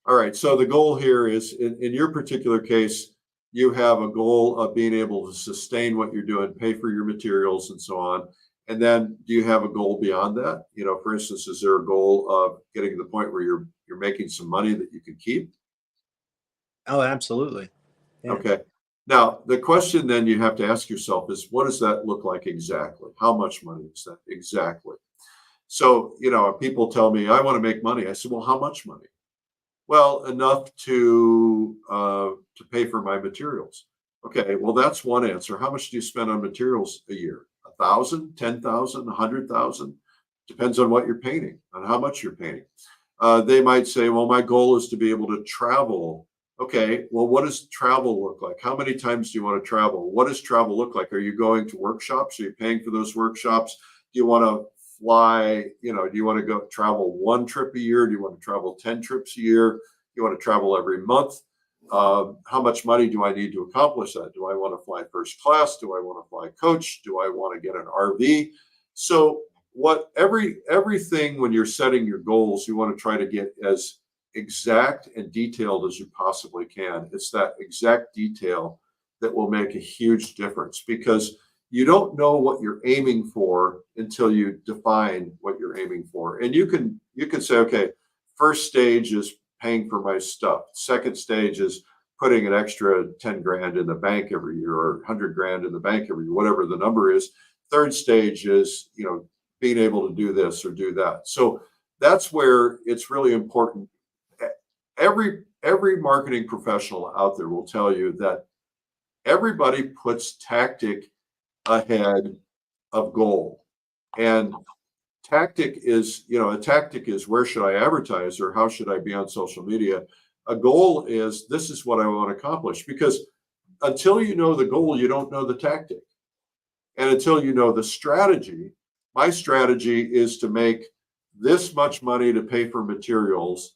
All right. So the goal here is, in your particular case, you have a goal of being able to sustain what you're doing, pay for your materials and so on. And then do you have a goal beyond that? For instance, is there a goal of getting to the point where you're making some money that you can keep? Oh, absolutely. Yeah. Okay. Now, the question then you have to ask yourself is, what does that look like exactly? How much money is that exactly? So, people tell me, I want to make money. I said, well, how much money? Well, enough to pay for my materials. Okay, well, that's one answer. How much do you spend on materials a year? 1,000, 10,000, 100,000? Depends on what you're painting, on how much you're painting. They might say, well, my goal is to be able to travel. Okay, well, what does travel look like? How many times do you want to travel? What does travel look like? Are you going to workshops? Are you paying for those workshops? Do you want to fly? Do you want to go travel one trip a year? Do you want to travel 10 trips a year? Do you want to travel every month? How much money do I need to accomplish that? Do I want to fly first class? Do I want to fly coach? Do I want to get an RV? So everything when you're setting your goals, you want to try to get as exact and detailed as you possibly can. It's that exact detail that will make a huge difference, because you don't know what you're aiming for until you define what you're aiming for. And you can say, okay, first stage is paying for my stuff. Second stage is putting an extra 10 grand in the bank every year, or 100 grand in the bank every year, whatever the number is. Third stage is, being able to do this or do that. So that's where it's really important. Every marketing professional out there will tell you that everybody puts tactic ahead of goal. And tactic is, a tactic is, where should I advertise, or how should I be on social media? A goal is, this is what I want to accomplish, because until you know the goal, you don't know the tactic. And until you know the strategy, my strategy is to make this much money to pay for materials.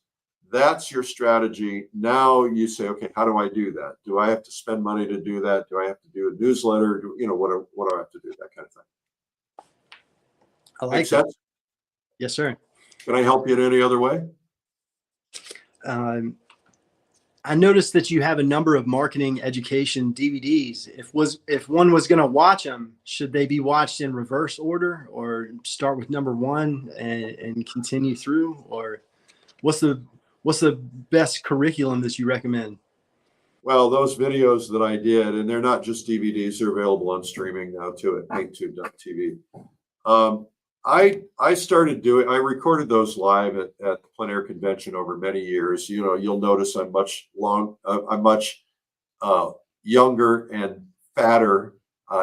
That's your strategy. Now you say, okay, how do I do that? Do I have to spend money to do that? Do I have to do a newsletter? What do I have to do? That kind of thing. I like Make that. sense? Yes, sir. Can I help you in any other way? I noticed that you have a number of marketing education DVDs. If one was going to watch them, should they be watched in reverse order, or start with number one and continue through? Or what's the best curriculum that you recommend? Well, those videos that I did, and they're not just DVDs, they're available on streaming now too at painttube.tv. I recorded those live at the Plein Air Convention over many years. You'll notice I'm much younger and fatter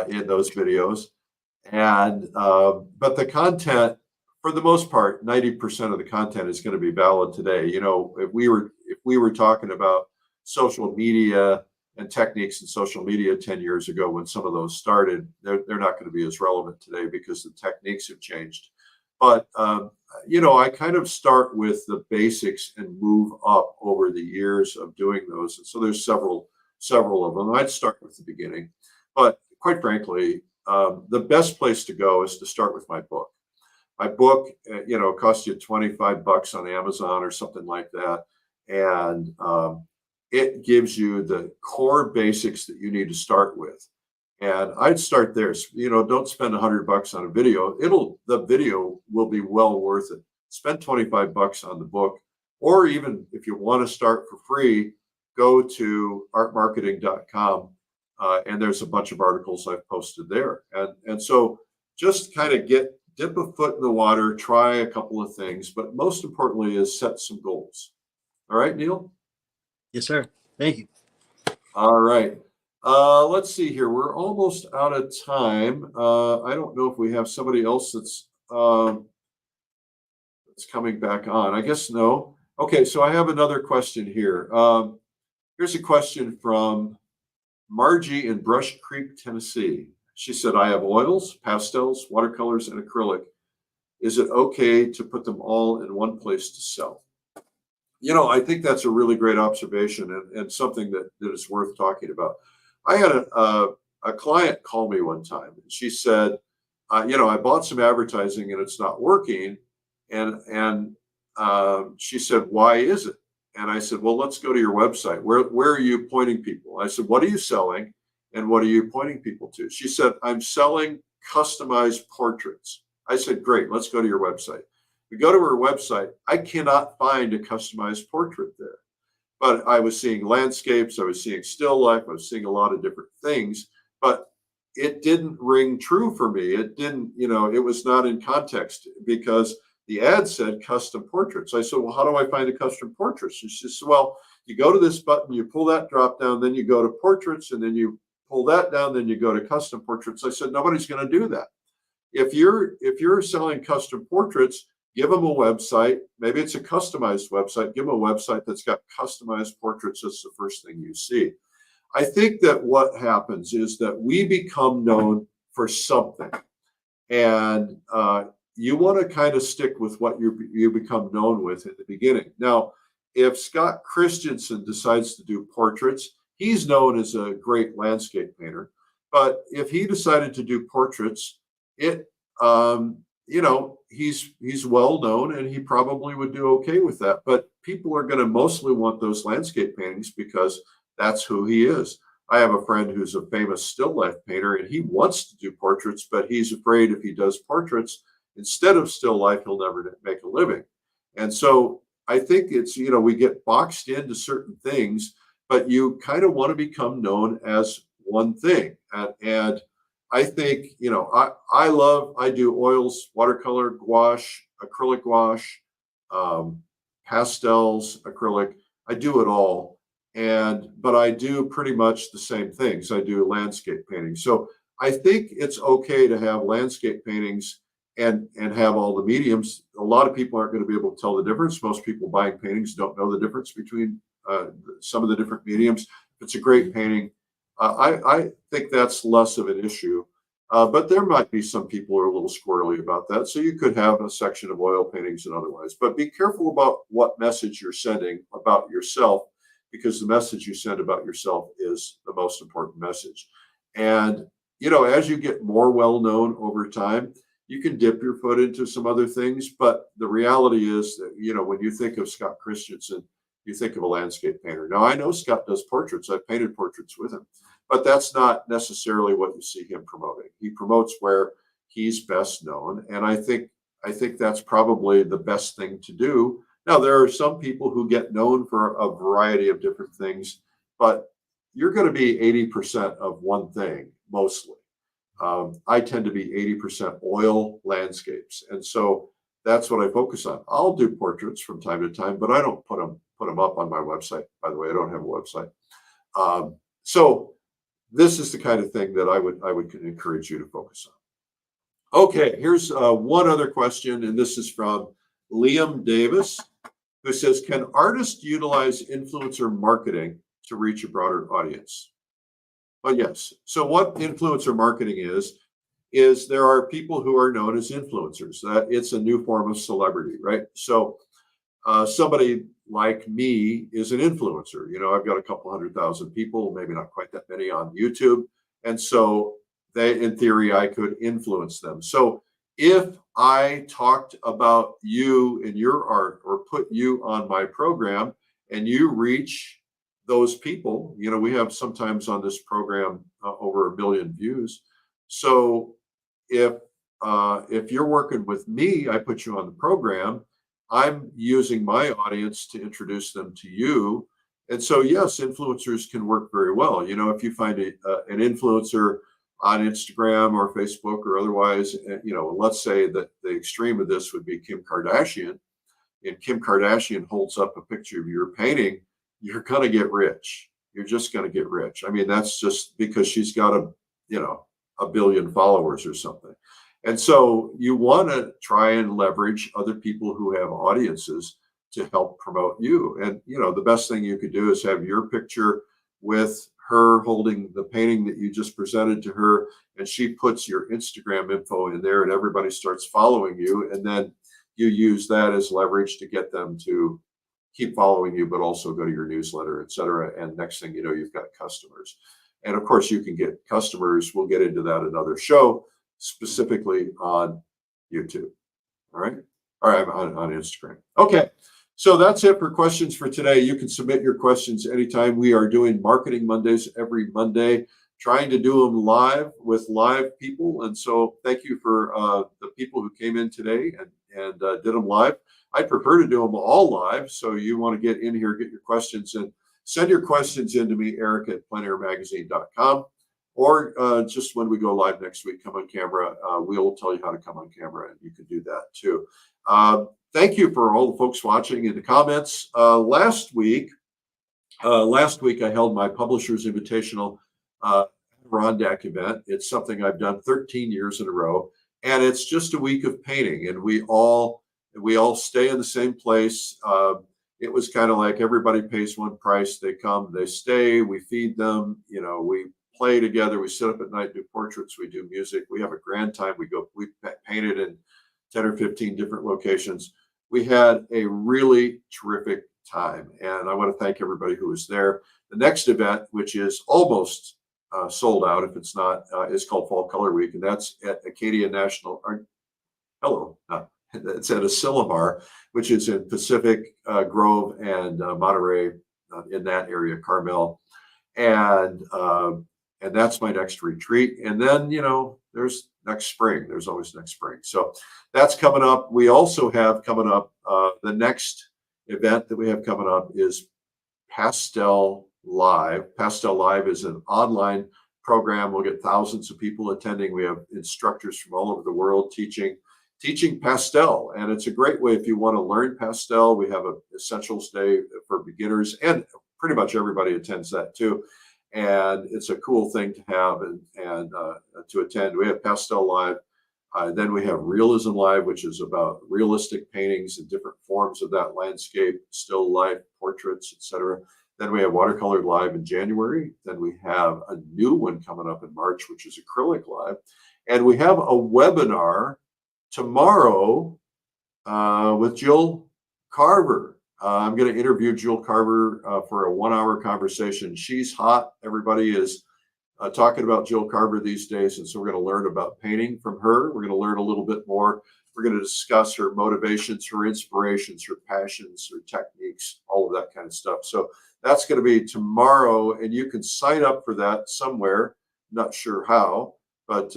in those videos. And but the content, for the most part, 90% of the content is going to be valid today. If we were talking about social media and techniques in social media 10 years ago, when some of those started, they're not going to be as relevant today, because the techniques have changed. But I kind of start with the basics and move up over the years of doing those. And so there's several of them. I'd start with the beginning, but quite frankly, the best place to go is to start with my book. My book, costs you $25 on Amazon or something like that, and it gives you the core basics that you need to start with. And I'd start there. Don't spend $100 on a video. The video will be well worth it. Spend $25 on the book, or even if you want to start for free, go to artmarketing.com, and there's a bunch of articles I've posted there. And so just kind of dip a foot in the water, try a couple of things, but most importantly is set some goals. All right, Neil? Yes, sir. Thank you. All right. Let's see here. We're almost out of time. I don't know if we have somebody else that's coming back on. I guess no. Okay, so I have another question here. Here's a question from Margie in Brush Creek, Tennessee. She said, I have oils, pastels, watercolors, and acrylic. Is it okay to put them all in one place to sell? I think that's a really great observation, and something that is worth talking about. I had a client call me one time, and she said, I bought some advertising and it's not working. And she said, why is it? And I said, well, let's go to your website. Where are you pointing people? I said, what are you selling? And what are you pointing people to? She said, I'm selling customized portraits. I said, great, let's go to your website. We go to her website. I cannot find a customized portrait there. but I was seeing landscapes, I was seeing still life, I was seeing a lot of different things, but it didn't ring true for me. It didn't, it was not in context because the ad said custom portraits. I said, well, how do I find a custom portrait? She says, well, you go to this button, you pull that drop down, then you go to portraits, and then you pull that down, then you go to custom portraits. I said, nobody's going to do that. If you're selling custom portraits, give them a website. Maybe it's a customized website. Give them a website that's got customized portraits. That's the first thing you see. I think that what happens is that we become known for something, and you want to kind of stick with what you become known with in the beginning. Now, if Scott Christensen decides to do portraits, he's known as a great landscape painter. But if he decided to do portraits, he's well known, and he probably would do okay with that. But people are going to mostly want those landscape paintings because that's who he is. I have a friend who's a famous still life painter, and he wants to do portraits, but he's afraid if he does portraits instead of still life, he'll never make a living. And so I think it's, we get boxed into certain things, but you kind of want to become known as one thing. And I think, I do oils, watercolor, gouache, acrylic gouache, pastels, acrylic. I do it all. But I do pretty much the same things. I do landscape painting. So I think it's okay to have landscape paintings and have all the mediums. A lot of people aren't going to be able to tell the difference. Most people buying paintings don't know the difference between some of the different mediums. If it's a great painting, I think that's less of an issue. But there might be some people who are a little squirrely about that. So you could have a section of oil paintings and otherwise. But be careful about what message you're sending about yourself, because the message you send about yourself is the most important message. And, as you get more well-known over time, you can dip your foot into some other things. But the reality is that, when you think of Scott Christensen, you think of a landscape painter. Now, I know Scott does portraits. I've painted portraits with him, but that's not necessarily what you see him promoting. He promotes where he's best known. And I think that's probably the best thing to do. Now, there are some people who get known for a variety of different things, but you're going to be 80% of one thing, mostly. I tend to be 80% oil landscapes. And so that's what I focus on. I'll do portraits from time to time, but I don't put them up on my website. By the way, I don't have a website. So this is the kind of thing that I would encourage you to focus on. Okay, here's one other question, and this is from Liam Davis, who says, can artists utilize influencer marketing to reach a broader audience? Well, yes. So what influencer marketing is there are people who are known as influencers. That it's a new form of celebrity, right? So somebody like me is an influencer. I've got a couple 100,000 people, maybe not quite that many on YouTube. And so in theory, I could influence them. So if I talked about you and your art, or put you on my program, and you reach those people, we have sometimes on this program over 1 million views. So if you're working with me, I put you on the program, I'm using my audience to introduce them to you. And so, yes, influencers can work very well. If you find an influencer on Instagram or Facebook or otherwise, let's say that the extreme of this would be Kim Kardashian, and Kim Kardashian holds up a picture of your painting, you're going to get rich. You're just going to get rich. I mean, that's just because she's got a billion followers or something. And so you want to try and leverage other people who have audiences to help promote you. And, the best thing you could do is have your picture with her holding the painting that you just presented to her, and she puts your Instagram info in there, and everybody starts following you. And then you use that as leverage to get them to keep following you, but also go to your newsletter, et cetera. And next thing you know, you've got customers. And of course, you can get customers. We'll get into that another show, specifically on YouTube. All right. On Instagram. Okay. So that's it for questions for today. You can submit your questions anytime. We are doing Marketing Mondays every Monday, trying to do them live with live people. And so thank you for the people who came in today and did them live. I'd prefer to do them all live. So you want to get in here, get your questions in, send your questions in to me, Eric@pleinairmagazine.com. Or just when we go live next week, come on camera. We'll tell you how to come on camera, and you can do that too. Thank you for all the folks watching in the comments. Last week I held my Publishers Invitational Adirondack event. It's something I've done 13 years in a row, and it's just a week of painting, and we all stay in the same place. It was kind of like everybody pays one price. They come, they stay, we feed them, we play together, we sit up at night, do portraits, we do music, we have a grand time. We painted in 10 or 15 different locations. We had a really terrific time, and I want to thank everybody who was there. The next event, which is almost sold out if it's not, is called Fall Color Week, and that's at Acadia National. It's at Asilomar, which is in Pacific Grove and Monterey, in that area, Carmel, and that's my next retreat. And then there's next spring. There's always next spring. So that's coming up. We also have coming up the next event that we have coming up is Pastel Live. Pastel Live is an online program. We'll get thousands of people attending. We have instructors from all over the world teaching pastel, and it's a great way if you want to learn pastel. We have an essentials day for beginners, and pretty much everybody attends that too. And it's a cool thing to have and to attend. We have Pastel Live. Then we have Realism Live, which is about realistic paintings and different forms of that landscape, still life, portraits, etc. Then we have Watercolor Live in January. Then we have a new one coming up in March, which is Acrylic Live. And we have a webinar tomorrow with 𝗔𝗿𝗁𝗃. I'm going to interview 𝗔𝗿𝗁𝗃 for a 1-hour conversation. She's hot. Everybody is talking about 𝗔𝗿𝗁𝗃 these days, and so we're going to learn about painting from her. We're going to learn a little bit more. We're going to discuss her motivations, her inspirations, her passions, her techniques, all of that kind of stuff. So that's going to be tomorrow, and you can sign up for that somewhere. Not sure how, but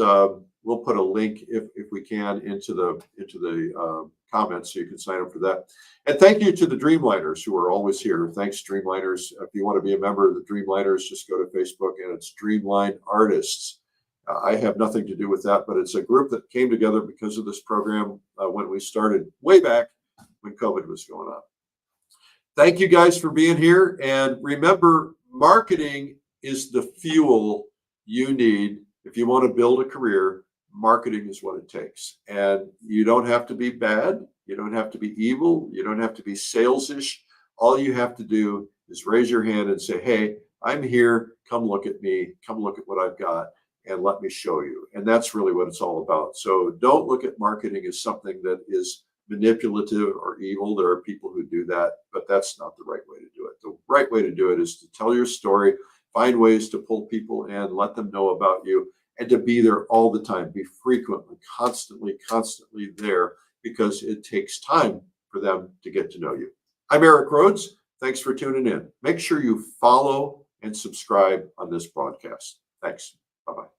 we'll put a link if we can into the comments, so you can sign up for that. And thank you to the Dreamliners who are always here. Thanks, Dreamliners. If you want to be a member of the Dreamliners, just go to Facebook, and it's Dreamline Artists. I have nothing to do with that, but it's a group that came together because of this program when we started way back when COVID was going on. Thank you guys for being here. And remember, marketing is the fuel you need if you want to build a career. Marketing is what it takes. And you don't have to be bad. You don't have to be evil. You don't have to be salesish. All you have to do is raise your hand and say, hey, I'm here. Come look at me. Come look at what I've got, and let me show you. And that's really what it's all about. So don't look at marketing as something that is manipulative or evil. There are people who do that, but that's not the right way to do it. The right way to do it is to tell your story, find ways to pull people in, let them know about you, and to be there all the time. Be frequently, constantly there, because it takes time for them to get to know you. I'm Eric Rhodes. Thanks for tuning in. Make sure you follow and subscribe on this broadcast. Thanks. Bye-bye.